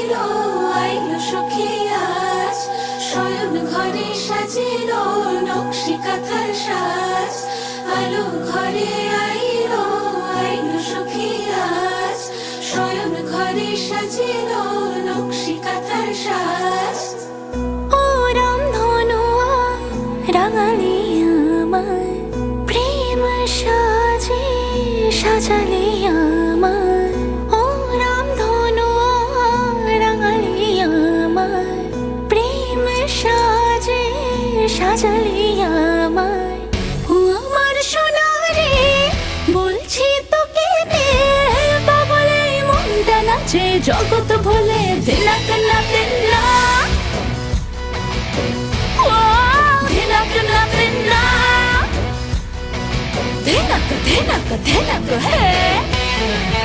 আইলো আইলো সখী আজ শয়ন ঘরে সাজিলো নকশি কাঁথার সাজ আলো ঘরে আইলো আইলো সখী আজ শয়ন ঘরে সাজিলো নকশি কাঁথার সাজ ও রামধনু রাঙালি আমায় প্রেম সাজে সাজালি আমায় ও রামধনু রাঙালি আমায় প্রেম সাজে সাজালি আমায় ও আমার সোনা রে বলছি তোকে বাবলে মনটা নাচে জগৎ ভোলে দিনাক না দিনা Thenak, hey